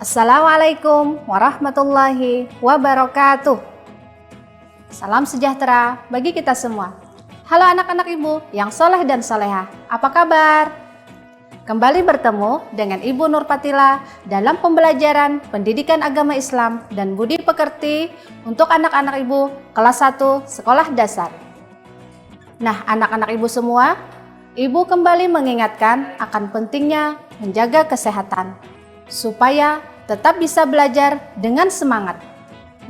Assalamualaikum warahmatullahi wabarakatuh. Salam sejahtera bagi kita semua. Halo anak-anak ibu yang soleh dan soleha, apa kabar? Kembali bertemu dengan Ibu Nur Fatila dalam pembelajaran pendidikan agama Islam dan budi pekerti untuk anak-anak ibu kelas 1 sekolah dasar. Nah, anak-anak ibu semua, ibu kembali mengingatkan akan pentingnya menjaga kesehatan supaya tetap bisa belajar dengan semangat,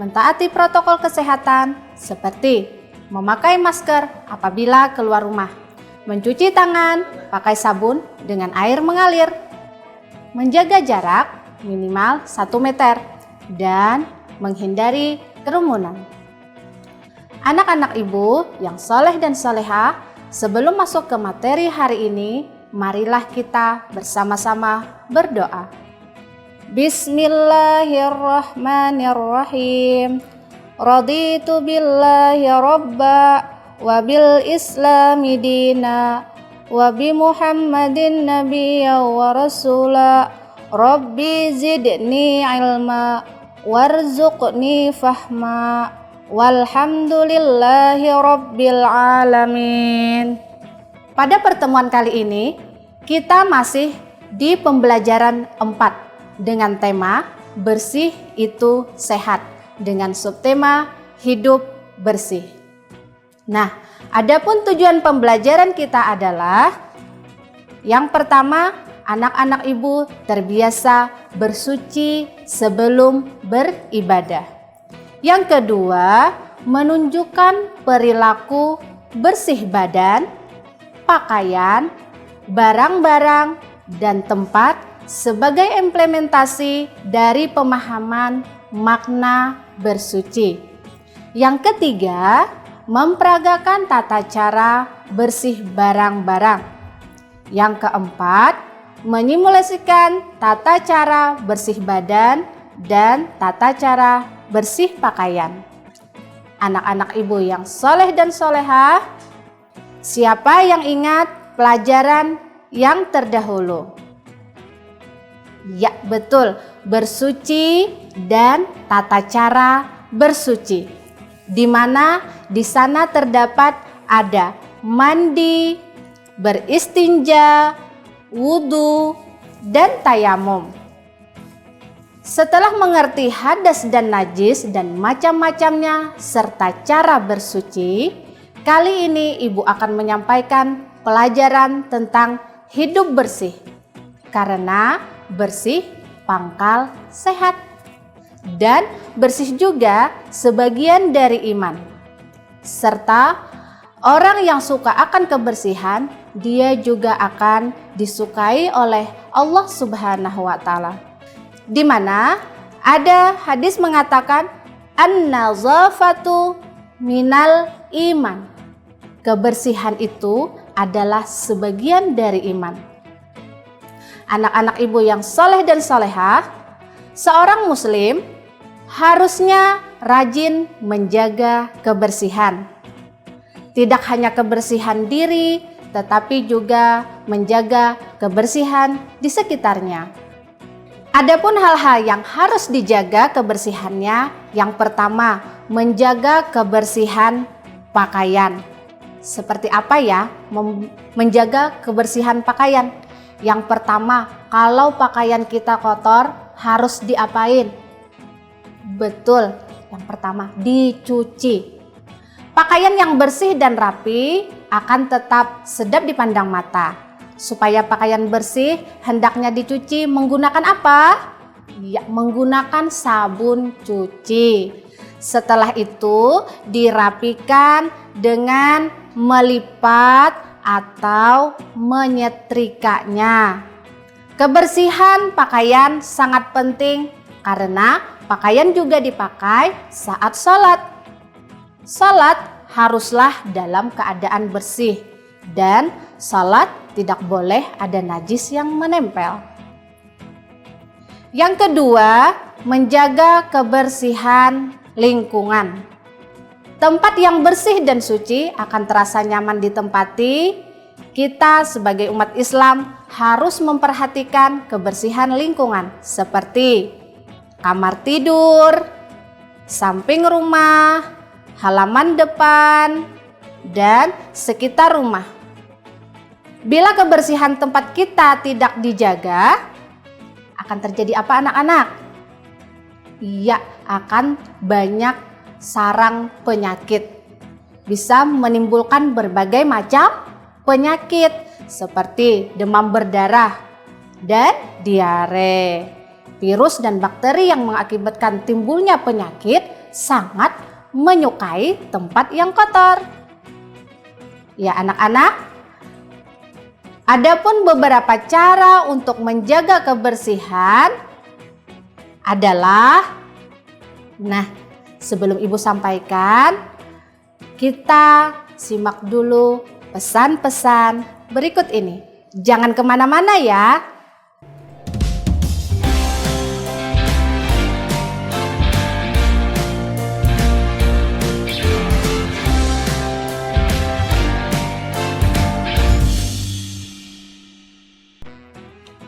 mentaati protokol kesehatan seperti memakai masker apabila keluar rumah, mencuci tangan pakai sabun dengan air mengalir, menjaga jarak minimal 1 meter, dan menghindari kerumunan. Anak-anak ibu yang soleh dan soleha, sebelum masuk ke materi hari ini, marilah kita bersama-sama berdoa. Bismillahirrahmanirrahim. Raditu billahi rabba wa bil islami dina wa bi Muhammadin nabiyya wa rasula. Rabbi zidni ilma warzuqni fahma walhamdulillahi rabbil alamin. Pada pertemuan kali ini kita masih di pembelajaran 4 dengan tema bersih itu sehat dengan subtema hidup bersih. Nah, adapun tujuan pembelajaran kita adalah yang pertama, anak-anak ibu terbiasa bersuci sebelum beribadah. Yang kedua, menunjukkan perilaku bersih badan, pakaian, barang-barang, dan tempat sebagai implementasi dari pemahaman makna bersuci. Yang ketiga, memperagakan tata cara bersih barang-barang. Yang keempat, menyimulasikan tata cara bersih badan dan tata cara bersih pakaian. Anak-anak ibu yang soleh dan soleha, siapa yang ingat pelajaran yang terdahulu? Ya, betul, bersuci dan tata cara bersuci. Di mana di sana terdapat ada mandi, beristinja, wudhu, dan tayamum. Setelah mengerti hadas dan najis dan macam-macamnya serta cara bersuci, kali ini ibu akan menyampaikan pelajaran tentang hidup bersih. Karena bersih pangkal sehat, dan bersih juga sebagian dari iman. Serta orang yang suka akan kebersihan, dia juga akan disukai oleh Allah Subhanahu wa Ta'ala. Di mana ada hadis mengatakan an-nazafatu minal iman. Kebersihan itu adalah sebagian dari iman. Anak-anak ibu yang soleh dan soleha, seorang muslim harusnya rajin menjaga kebersihan. Tidak hanya kebersihan diri, tetapi juga menjaga kebersihan di sekitarnya. Adapun hal-hal yang harus dijaga kebersihannya, yang pertama, menjaga kebersihan pakaian. Seperti apa ya menjaga kebersihan pakaian? Yang pertama, kalau pakaian kita kotor harus diapain? Betul, yang pertama dicuci. Pakaian yang bersih dan rapi akan tetap sedap dipandang mata. Supaya pakaian bersih hendaknya dicuci menggunakan apa? Ya, menggunakan sabun cuci. Setelah itu dirapikan dengan melipat atau menyetrikanya. Kebersihan pakaian sangat penting karena pakaian juga dipakai saat sholat. Sholat haruslah dalam keadaan bersih dan sholat tidak boleh ada najis yang menempel. Yang kedua, menjaga kebersihan lingkungan. Tempat yang bersih dan suci akan terasa nyaman ditempati. Kita sebagai umat Islam harus memperhatikan kebersihan lingkungan seperti kamar tidur, samping rumah, halaman depan, dan sekitar rumah. Bila kebersihan tempat kita tidak dijaga, akan terjadi apa anak-anak? Iya, akan banyak sarang penyakit. Bisa menimbulkan berbagai macam penyakit seperti demam berdarah dan diare. Virus dan bakteri yang mengakibatkan timbulnya penyakit sangat menyukai tempat yang kotor. Ya anak-anak, adapun beberapa cara untuk menjaga kebersihan adalah, sebelum Ibu sampaikan, kita simak dulu pesan-pesan berikut ini. Jangan kemana-mana ya.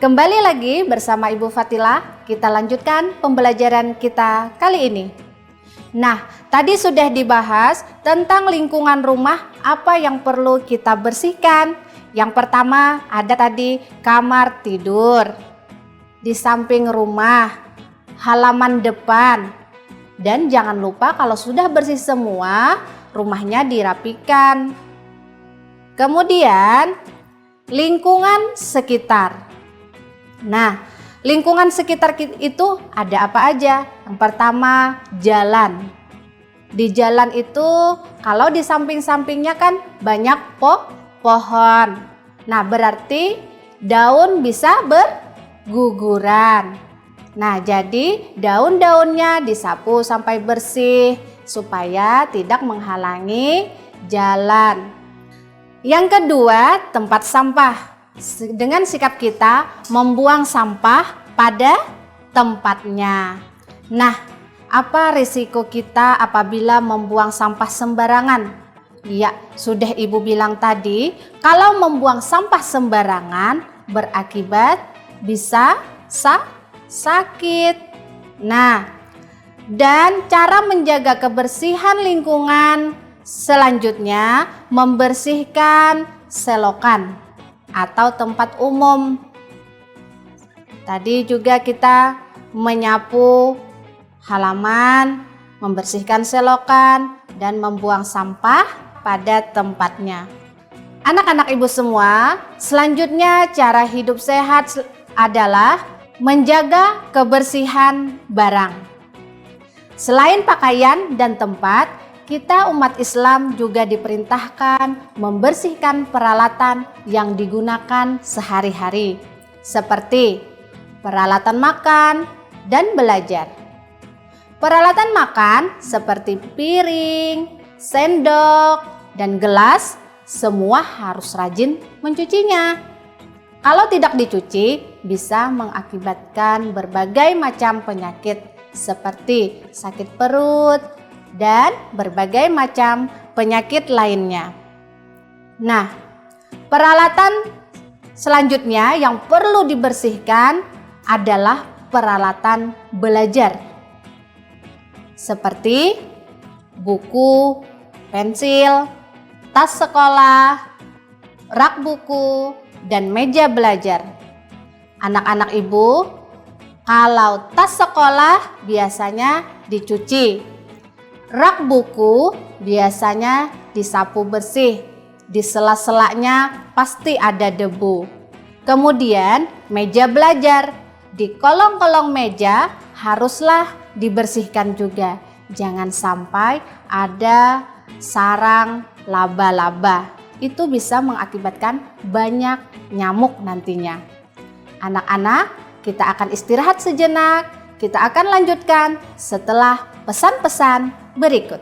Kembali lagi bersama Ibu Fatila, kita lanjutkan pembelajaran kita kali ini. Tadi sudah dibahas tentang lingkungan rumah apa yang perlu kita bersihkan. Yang pertama ada tadi kamar tidur, di samping rumah, halaman depan. Dan jangan lupa kalau sudah bersih semua, rumahnya dirapikan. Kemudian lingkungan sekitar. Lingkungan sekitar itu ada apa aja? Yang pertama, jalan. Di jalan itu kalau di samping-sampingnya kan banyak pohon. Berarti daun bisa berguguran. Jadi daun-daunnya disapu sampai bersih supaya tidak menghalangi jalan. Yang kedua, tempat sampah. Dengan sikap kita membuang sampah pada tempatnya. Apa risiko kita apabila membuang sampah sembarangan? Ya, sudah Ibu bilang tadi, kalau membuang sampah sembarangan berakibat bisa sakit. Dan cara menjaga kebersihan lingkungan selanjutnya membersihkan selokan atau tempat umum. Tadi juga kita menyapu halaman, membersihkan selokan, dan membuang sampah pada tempatnya. Anak-anak Ibu semua, selanjutnya cara hidup sehat adalah menjaga kebersihan barang. Selain pakaian dan tempat, kita umat Islam juga diperintahkan membersihkan peralatan yang digunakan sehari-hari, seperti peralatan makan dan belajar. Peralatan makan seperti piring, sendok, dan gelas semua harus rajin mencucinya. Kalau tidak dicuci, bisa mengakibatkan berbagai macam penyakit seperti sakit perut dan berbagai macam penyakit lainnya. Peralatan selanjutnya yang perlu dibersihkan adalah peralatan belajar, seperti buku, pensil, tas sekolah, rak buku, dan meja belajar. Anak-anak Ibu, kalau tas sekolah biasanya dicuci, rak buku biasanya disapu bersih, di sela-selanya pasti ada debu. Kemudian meja belajar, di kolong-kolong meja haruslah dibersihkan juga. Jangan sampai ada sarang laba-laba. Itu bisa mengakibatkan banyak nyamuk nantinya. Anak-anak, kita akan istirahat sejenak. Kita akan lanjutkan setelah pesan-pesan berikut.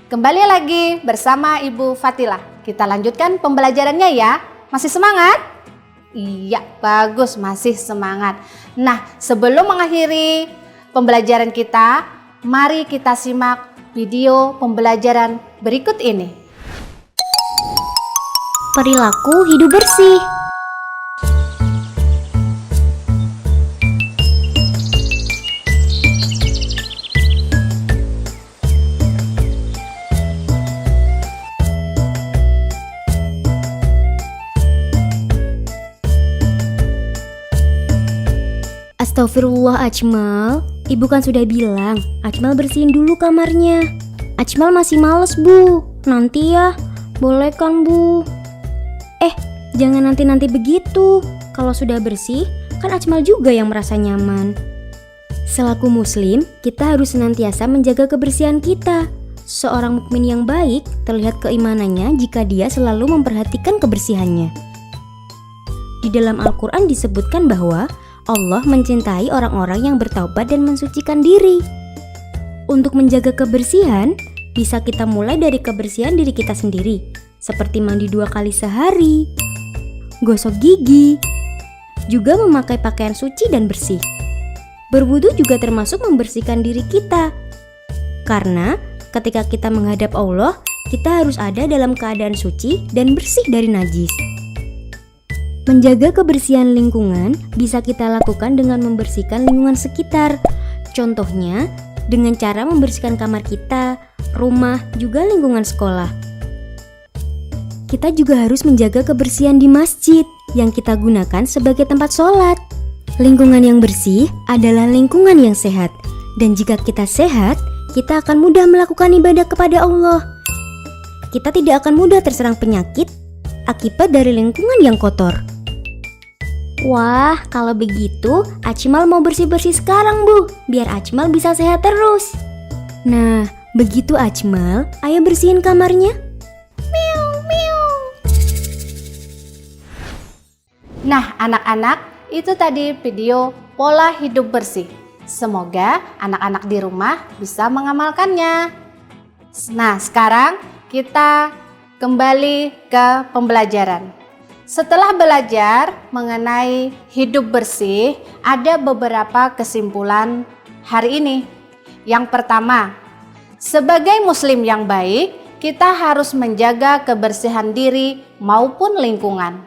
Kembali lagi bersama Ibu Fatila. Kita lanjutkan pembelajarannya ya. Masih semangat? Iya, bagus, masih semangat. Sebelum mengakhiri pembelajaran kita, mari kita simak video pembelajaran berikut ini. Perilaku hidup bersih. Astagfirullah Ajmal, ibu kan sudah bilang Ajmal bersihin dulu kamarnya. Ajmal masih males bu, nanti ya. Boleh kan bu? Jangan nanti-nanti begitu. Kalau sudah bersih, kan Ajmal juga yang merasa nyaman. Selaku muslim, kita harus senantiasa menjaga kebersihan kita. Seorang mukmin yang baik terlihat keimanannya jika dia selalu memperhatikan kebersihannya. Di dalam Al-Quran disebutkan bahwa Allah mencintai orang-orang yang bertaubat dan mensucikan diri. Untuk menjaga kebersihan, bisa kita mulai dari kebersihan diri kita sendiri, seperti mandi 2 kali sehari, gosok gigi, juga memakai pakaian suci dan bersih. Berwudu juga termasuk membersihkan diri kita. Karena ketika kita menghadap Allah, kita harus ada dalam keadaan suci dan bersih dari najis. Menjaga kebersihan lingkungan bisa kita lakukan dengan membersihkan lingkungan sekitar. Contohnya, dengan cara membersihkan kamar kita, rumah, juga lingkungan sekolah. Kita juga harus menjaga kebersihan di masjid yang kita gunakan sebagai tempat sholat. Lingkungan yang bersih adalah lingkungan yang sehat. Dan jika kita sehat, kita akan mudah melakukan ibadah kepada Allah. Kita tidak akan mudah terserang penyakit akibat dari lingkungan yang kotor. Wah, kalau begitu Ajmal mau bersih-bersih sekarang bu, biar Ajmal bisa sehat terus. Nah, begitu Ajmal, ayo bersihin kamarnya. Miau, miau. Nah, anak-anak, itu tadi video pola hidup bersih. Semoga anak-anak di rumah bisa mengamalkannya. Nah, sekarang kita kembali ke pembelajaran. Setelah belajar mengenai hidup bersih, ada beberapa kesimpulan hari ini. Yang pertama, sebagai muslim yang baik, kita harus menjaga kebersihan diri maupun lingkungan.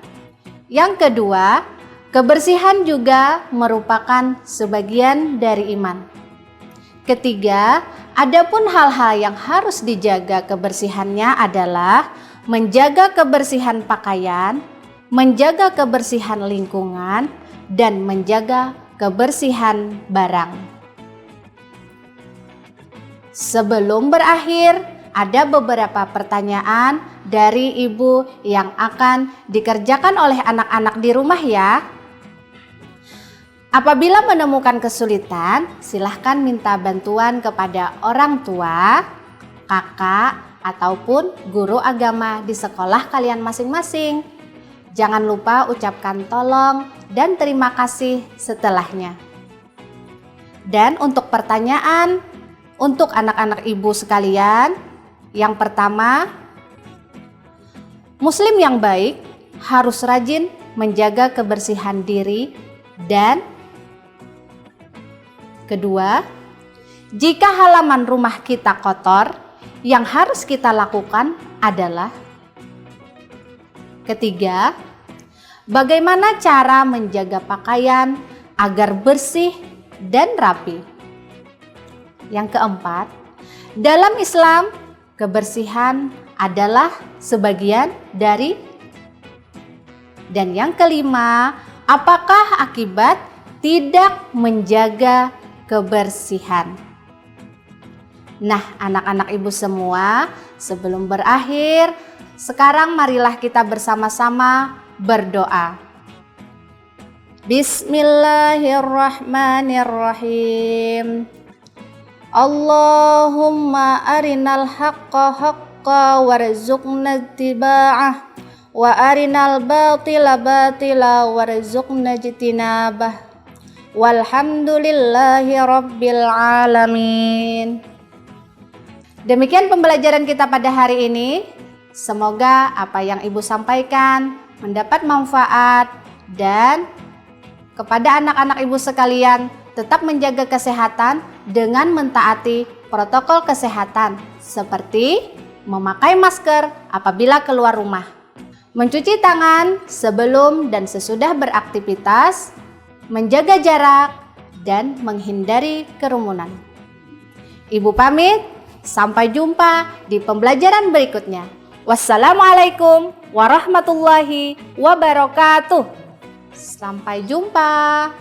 Yang kedua, kebersihan juga merupakan sebagian dari iman. Ketiga, adapun hal-hal yang harus dijaga kebersihannya adalah menjaga kebersihan pakaian, menjaga kebersihan lingkungan, dan menjaga kebersihan barang. Sebelum berakhir, ada beberapa pertanyaan dari ibu yang akan dikerjakan oleh anak-anak di rumah ya. Apabila menemukan kesulitan, silahkan minta bantuan kepada orang tua, kakak, ataupun guru agama di sekolah kalian masing-masing. Jangan lupa ucapkan tolong dan terima kasih setelahnya. Dan untuk pertanyaan untuk anak-anak ibu sekalian, yang pertama, muslim yang baik harus rajin menjaga kebersihan diri, dan kedua, jika halaman rumah kita kotor, yang harus kita lakukan adalah ketiga, bagaimana cara menjaga pakaian agar bersih dan rapi. Yang keempat, dalam Islam, kebersihan adalah sebagian dari. Dan yang kelima, apakah akibat tidak menjaga kebersihan? Nah, anak-anak ibu semua, sebelum berakhir, sekarang marilah kita bersama-sama berdoa. Bismillahirrahmanirrahim. Allahumma arinal haqqa haqqa warzuqna ittiba'ah wa arinal batila batila warzuqna ijtinabah. Walhamdulillahi rabbil alamin. Demikian pembelajaran kita pada hari ini. Semoga apa yang ibu sampaikan mendapat manfaat, dan kepada anak-anak ibu sekalian, tetap menjaga kesehatan dengan mentaati protokol kesehatan seperti memakai masker apabila keluar rumah, mencuci tangan sebelum dan sesudah beraktivitas, menjaga jarak, dan menghindari kerumunan. Ibu pamit, sampai jumpa di pembelajaran berikutnya. Wassalamualaikum warahmatullahi wabarakatuh. Sampai jumpa.